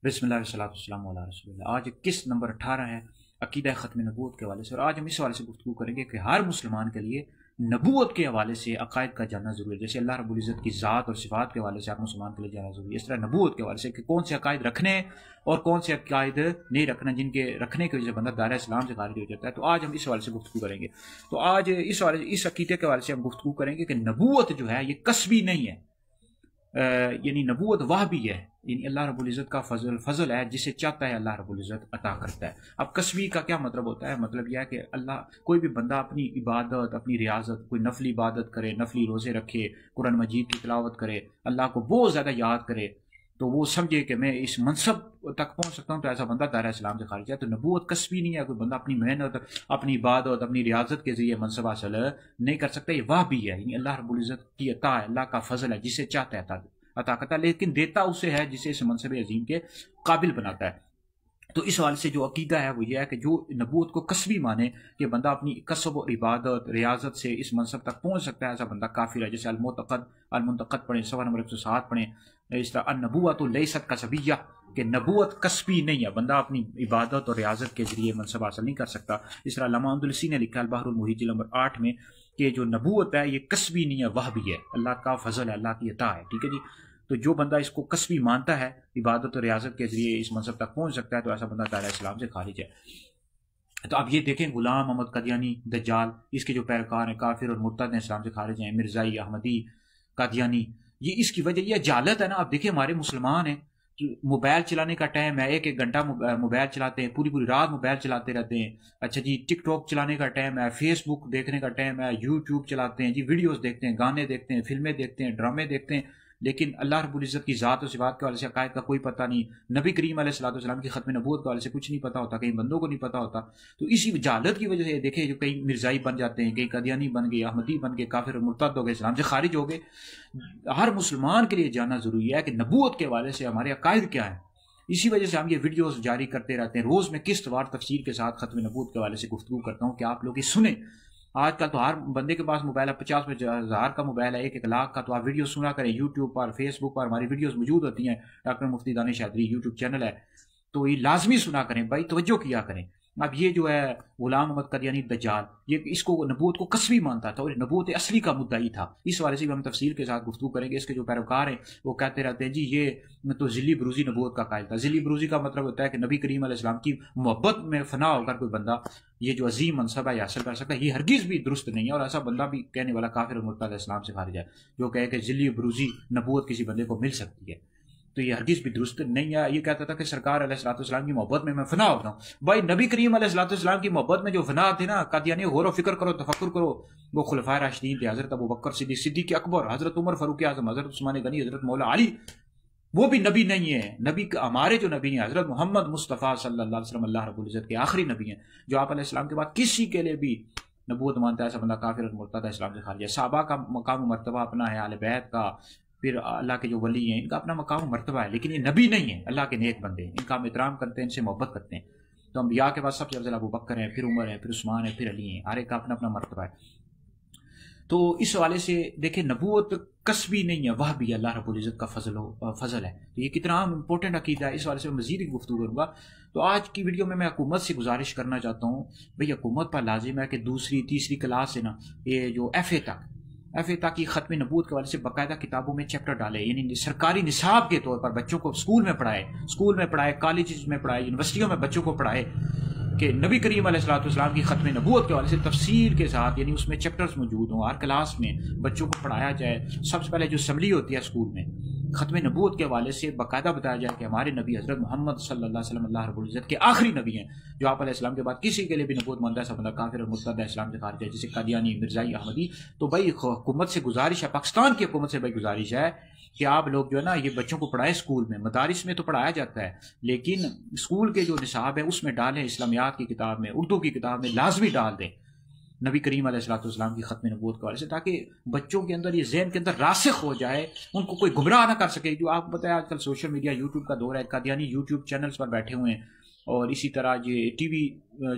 بسم اللہ والصلاۃ والسلام علی رسول اللہ۔ آج قسط نمبر 18 ہے عقیدہ ختم نبوت کے حوالے سے، اور آج ہم اس حوالے سے گفتگو کریں گے کہ ہر مسلمان کے لیے نبوت کے حوالے سے عقائد کا جاننا ضروری ہے۔ جیسے اللہ رب العزت کی ذات اور صفات کے حوالے سے ہر مسلمان کے لیے جاننا ضروری ہے، اس طرح نبوت کے حوالے سے کہ کون سے عقائد رکھنے اور کون سے عقائد نہیں رکھنا، جن کے رکھنے کی وجہ سے بندہ دائرہ اسلام سے خارج ہو جاتا ہے۔ تو آج ہم اس حوالے سے گفتگو کریں گے۔ تو آج اس عقیدے کے حوالے سے ہم گفتگو کریں گے کہ نبوت جو ہے یہ کسبی نہیں ہے، یعنی نبوت وہبی ہے، یعنی اللہ رب العزت کا فضل ہے، جسے چاہتا ہے اللہ رب العزت عطا کرتا ہے۔ اب کسبی کا کیا مطلب ہوتا ہے؟ مطلب یہ ہے کہ کوئی بھی بندہ اپنی عبادت، اپنی ریاضت، کوئی نفلی عبادت کرے، نفلی روزے رکھے، قرآن مجید کی تلاوت کرے، اللہ کو بہت زیادہ یاد کرے، تو وہ سمجھے کہ میں اس منصب تک پہنچ سکتا ہوں، تو ایسا بندہ دائرہ اسلام سے خارج ہے۔ تو نبوت کسبی نہیں ہے، کوئی بندہ اپنی محنت، اپنی عبادت، اپنی ریاضت کے ذریعے منصب حاصل نہیں کر سکتا، یہ وہبی ہے، یعنی اللہ رب العزت کی عطا ہے، اللہ کا فضل ہے، جسے چاہتا ہے عطا کرتا ہے، لیکن دیتا اسے ہے جسے اس منصب عظیم کے قابل بناتا ہے۔ تو اس حوالے سے جو عقیدہ ہے وہ یہ ہے کہ جو نبوت کو کسبی مانے کہ بندہ اپنی کسب و عبادت، ریاضت سے اس منصب تک پہنچ سکتا ہے، ایسا بندہ کافر ہے۔ جیسے المنتقد پڑھیں، صفحہ نمبر 107 پڑھیں، اس طرح النبوۃ لیست کسبیہ، کہ نبوت کسبی نہیں ہے، بندہ اپنی عبادت اور ریاضت کے ذریعے منصب حاصل نہیں کر سکتا۔ اس طرح علامہ اندلسی نے لکھا البحر المحیط نمبر 8 میں کہ جو نبوت ہے یہ کسبی نہیں ہے، وہبی ہے، اللہ کا فضل ہے، اللہ کی عطا ہے، ٹھیک ہے جی۔ تو جو بندہ اس کو کسبی مانتا ہے، عبادت و ریاضت کے ذریعے اس منصب تک پہنچ سکتا ہے، تو ایسا بندہ دائرہ اسلام سے خارج ہے۔ تو اب یہ دیکھیں، غلام محمد قادیانی دجال، اس کے جو پیروکار ہیں کافر اور مرتد ہیں، اسلام سے خارج ہیں، مرزائی، احمدی، قادیانی، یہ اس کی وجہ یہ جہالت ہے نا۔ اب دیکھیں ہمارے مسلمان ہیں، موبائل چلانے کا ٹائم ہے، ایک گھنٹہ موبائل چلاتے ہیں، پوری رات موبائل چلاتے رہتے ہیں۔ اچھا جی، ٹک ٹاک چلانے کا ٹائم ہے، فیس بک دیکھنے کا ٹائم ہے، یوٹیوب چلاتے ہیں جی، ویڈیوز دیکھتے ہیں، گانے دیکھتے ہیں، فلمیں دیکھتے ہیں، ڈرامے دیکھتے ہیں، لیکن اللہ رب العزت کی ذات و صفات کے حوالے سے عقائد کا کوئی پتہ نہیں، نبی کریم علیہ الصلوۃ والسلام کی ختم نبوت کے حوالے سے کچھ نہیں پتہ ہوتا، کئی بندوں کو نہیں پتہ ہوتا۔ تو اسی جہالت کی وجہ سے دیکھیں جو کئی مرزائی بن جاتے ہیں، کئی قادیانی بن گئے، احمدی بن گئے، کافر اور مرتد ہو گئے، اسلام سے خارج ہو گئے۔ ہر مسلمان کے لیے جاننا ضروری ہے کہ نبوت کے حوالے سے ہمارے عقائد کیا ہیں۔ اسی وجہ سے ہم یہ ویڈیوز جاری کرتے رہتے ہیں، روز میں قسط وار تفصیل کے ساتھ ختم نبوت کے حوالے سے گفتگو کرتا ہوں کہ آپ لوگ یہ سنیں۔ آج کل تو ہر بندے کے پاس موبائل ہے، 50,000 کا موبائل ہے، 1 لاکھ کا، تو آپ ویڈیو سنا کریں، یوٹیوب پر، فیس بک پر ہماری ویڈیوز موجود ہوتی ہیں، ڈاکٹر مفتی دانش حیدری یوٹیوب چینل ہے، تو یہ لازمی سنا کریں بھائی، توجہ کیا کریں۔ اب یہ جو ہے غلام محمد قادیانی دجال، یہ اس کو نبوت کو کسبی مانتا تھا اور نبوت اصلی کا مدعی تھا۔ اس حوالے سے بھی ہم تفصیل کے ساتھ گفتگو کریں گے۔ اس کے جو پیروکار ہیں وہ کہتے رہتے ہیں جی یہ تو ذلی بروزی نبوت کا قائل تھا۔ ذلی بروزی کا مطلب ہوتا ہے کہ نبی کریم علیہ السلام کی محبت میں فنا ہو کر کوئی بندہ یہ جو عظیم منصب ہے یہ حاصل کر سکتا ہے، یہ ہرگز بھی درست نہیں ہے، اور ایسا بندہ بھی کہنے والا کافر اور مرتد اسلام سے خارج ہے، جو کہے کہ ذلی بروزی نبوت کسی بندے کو مل سکتی ہے، تو یہ ہرگز بھی درست نہیں ہے۔ یہ کہتا تھا کہ سرکار علیہ الصلوۃ والسلام کی محبت میں فنا ہوتا ہوں۔ بھائی نبی کریم علیہ الصلوۃ والسلام کی محبت میں جو فنا تھے نا، قادیانی، غور و فکر کرو، تفکر کرو، وہ خلفائے راشدین تھے، حضرت ابوبکر صدیق اکبر، حضرت عمر فاروق اعظم، حضرت عثمان غنی، حضرت مولا علی، وہ بھی نبی نہیں ہے۔ نبی ہمارے جو نبی ہیں حضرت محمد مصطفیٰ صلی اللہ علیہ وسلم، اللہ رب العزت کے آخری نبی ہیں، جو آپ علیہ السلام کے بعد کسی کے لیے بھی نبوت مانتا ہے ایسا بندہ کافر اور مرتد اسلام سے خارج ہے۔ صحابہ کا مقام و مرتبہ اپنا ہے، اہل بیت کا، پھر اللہ کے جو ولی ہیں ان کا اپنا مقام و مرتبہ ہے، لیکن یہ نبی نہیں ہے، اللہ کے نیک بندے ہیں، ان کا ہم احترام کرتے ہیں، ان سے محبت کرتے ہیں۔ تو انبیاء کے بعد سب سے افضل ابوبکر ہیں، پھر عمر ہے، پھر عثمان ہے، پھر علی ہیں، ہر ایک کا اپنا اپنا مرتبہ ہے۔ تو اس حوالے سے دیکھیں نبوت کسبی نہیں ہے، وہ بھی اللہ رب العزت کا فضل ہے۔ تو یہ کتنا امپورٹنٹ عقیدہ ہے، اس حوالے سے میں مزید ایک گفتگو کروں گا۔ تو آج کی ویڈیو میں حکومت سے گزارش کرنا چاہتا ہوں، بھئی حکومت پر لازم ہے کہ دوسری تیسری کلاس سے نا یہ جو ایف اے تک کی ختم نبوت کے حوالے سے باقاعدہ کتابوں میں چیپٹر ڈالے، یعنی سرکاری نصاب کے طور پر بچوں کو اسکول میں پڑھائے، کالجز میں پڑھائے، یونیورسٹیوں میں بچوں کو پڑھائے کہ نبی کریم علیہ الصلوۃ والسلام کی ختم نبوت کے حوالے سے تفصیل کے ساتھ، یعنی اس میں چیپٹرز موجود ہوں، ہر کلاس میں بچوں کو پڑھایا جائے۔ سب سے پہلے جو اسمبلی ہوتی ہے اسکول میں، ختم نبوت کے حوالے سے باقاعدہ بتایا جائے کہ ہمارے نبی حضرت محمد صلی اللہ علیہ وسلم اللہ رب العزت کے آخری نبی ہیں، جو آپ علیہ السلام کے بعد کسی کے لیے بھی نبوت مانتا ہے سب بندہ کافر اور مرتد اسلام سے خارج ہے، جیسے قادیانی، مرزائی، احمدی۔ تو بھائی حکومت سے گزارش ہے، پاکستان کی حکومت سے بھائی گزارش ہے کہ آپ لوگ جو ہے نا یہ بچوں کو پڑھائیں اسکول میں، مدارس میں تو پڑھایا جاتا ہے، لیکن اسکول کے جو نصاب ہے اس میں ڈالیں، اسلامیات کی کتاب میں، اردو کی کتاب میں لازمی ڈال دیں نبی کریم علیہ الصلوۃ والسلام کی ختم نبوت کے حوالے سے، تاکہ بچوں کے اندر یہ ذہن کے اندر راسخ ہو جائے، ان کو کوئی گمراہ نہ کر سکے۔ جو آپ بتائیں آج کل سوشل میڈیا، یوٹیوب کا دور ہے، قادیانی یوٹیوب چینلز پر بیٹھے ہوئے ہیں، اور اسی طرح یہ ٹی وی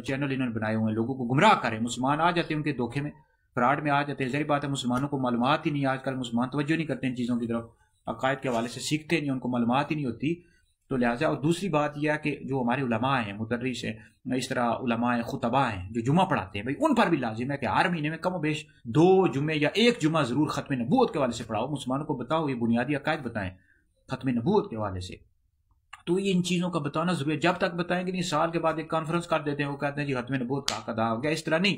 چینل انہوں نے بنائے ہوئے ہیں، لوگوں کو گمراہ کریں، مسلمان آ جاتے ہیں ان کے دھوکے میں، فراڈ میں آ جاتے ہیں۔ ظاہر بات ہے مسلمانوں کو معلومات ہی نہیں، آج کل مسلمان توجہ نہیں کرتے ان چیزوں کی طرف، عقائد کے حوالے سے سیکھتے نہیں، ان کو معلومات ہی نہیں ہوتی تو لہٰذا، اور دوسری بات یہ ہے کہ جو ہمارے علماء ہیں، مدرس ہیں، اس طرح علماء خطبہ ہیں جو جمعہ پڑھاتے ہیں، بھائی ان پر بھی لازم ہے کہ ہر مہینے میں کم و بیش 2 جمعے یا 1 جمعہ ضرور ختم نبوت کے حوالے سے پڑھاؤ، مسلمانوں کو بتاؤ، یہ بنیادی عقائد بتائیں ختم نبوت کے حوالے سے۔ تو یہ ان چیزوں کا بتانا ضروری ہے، جب تک بتائیں گے نہیں، سال کے بعد ایک کانفرنس کر دیتے ہیں، وہ کہتے ہیں جی ختم نبوت کا حق ادا ہو گیا، اس طرح نہیں،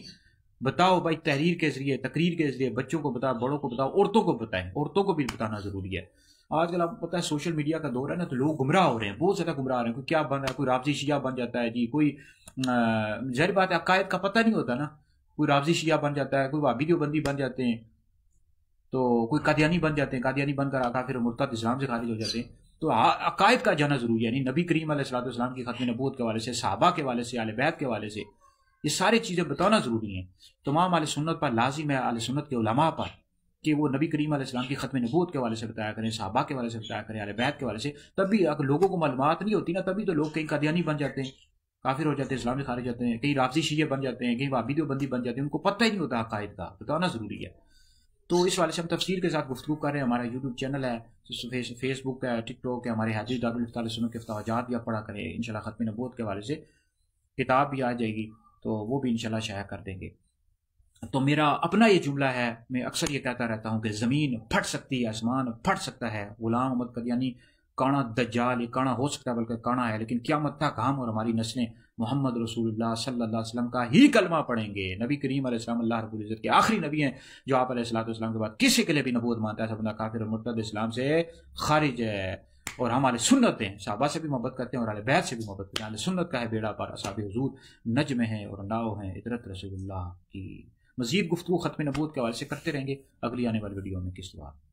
بتاؤ بھائی، تحریر کے ذریعے، تقریر کے ذریعے، بچوں کو بتاؤ، بڑوں کو بتاؤ، عورتوں کو بتائیں، عورتوں کو بھی بتانا ضروری ہے۔ آج کل آپ کو پتہ ہے سوشل میڈیا کا دور ہے نا، تو لوگ گمراہ ہو رہے ہیں، بہت زیادہ گمراہ ہو رہے ہیں، کوئی کیا بن رہا ہے، کوئی رافضی شیعہ بن جاتا ہے جی، کوئی ظاہر بات ہے عقائد کا پتہ نہیں ہوتا نا، کوئی رافضی شیعہ بن جاتا ہے، کوئی وہابی دیوبندی بن جاتے ہیں، تو کوئی قادیانی بن جاتے ہیں، قادیانی بن کر آقا پھر مرتد اسلام سے خارج ہو جاتے ہیں۔ تو عقائد کا جانا ضروری ہے، یعنی نبی کریم علیہ الصلوۃ والسلام کی ختم نبوت کے حوالے سے، صحابہ کے حوالے سے، اہل بیت کے حوالے سے، یہ ساری چیزیں بتانا ضروری ہیں۔ تمام اہل سنت پر لازم ہے، اہل سنت کے علماء پر، کہ وہ نبی کریم علیہ السلام کی ختم نبوت کے حوالے سے بتایا کریں، صحابہ کے حوالے سے بتایا کریں، اہل بیت کے حوالے سے۔ تب بھی اگر لوگوں کو معلومات نہیں ہوتی نا، تبھی تو لوگ کہیں قادیانی بن جاتے ہیں، کافر ہو جاتے ہیں، اسلام سے خارج جاتے ہیں، کہیں رافضی شیعہ بن جاتے ہیں، کہیں وہابی دیوبندی بن جاتے ہیں، ان کو پتہ ہی نہیں ہوتا عقائد کا، بتانا ضروری ہے۔ تو اس والے سے ہم تفصیل کے ساتھ گفتگو کر رہے ہیں، ہمارا یوٹیوب چینل ہے، فیس بک ہے، ٹک ٹاک ہے، ہمارے حدیث دار سنت کے افتتاحات بھی آپ پڑھا کریں، انشاءاللہ ختم نبوت کے حوالے سے کتاب بھی آ جائے گی، تو وہ بھی انشاءاللہ شائع کر دیں گے۔ تو میرا اپنا یہ جملہ ہے، میں اکثر یہ کہتا رہتا ہوں کہ زمین پھٹ سکتی ہے، آسمان پھٹ سکتا ہے، غلام احمد قادیانی کانا دجال، یہ کانا ہو سکتا ہے، بلکہ کانا ہے، لیکن قیامت تک ہم اور ہماری نسلیں محمد رسول اللہ صلی اللہ علیہ وسلم کا ہی کلمہ پڑھیں گے۔ نبی کریم علیہ السلام اللہ رب العزت کے آخری نبی ہیں، جو آپ علیہ السلام کے بعد کسی کے لیے بھی نبوت مانتا ہے، سب بندہ کافر اور مرتد اسلام سے خارج ہے۔ اور ہم اہل سنت ہیں، صحابہ سے بھی محبت کرتے ہیں اور اہل بیت سے بھی محبت کرتے ہیں، اہل سنت کا ہے بیڑا پر، اصحاب حضور نجم ہیں اور ناؤ ہیں اطرت رسول اللہ کی۔ مزید گفتگو ختم نبوت کے حوالے سے کرتے رہیں گے اگلی آنے والی ویڈیو میں۔ کس بات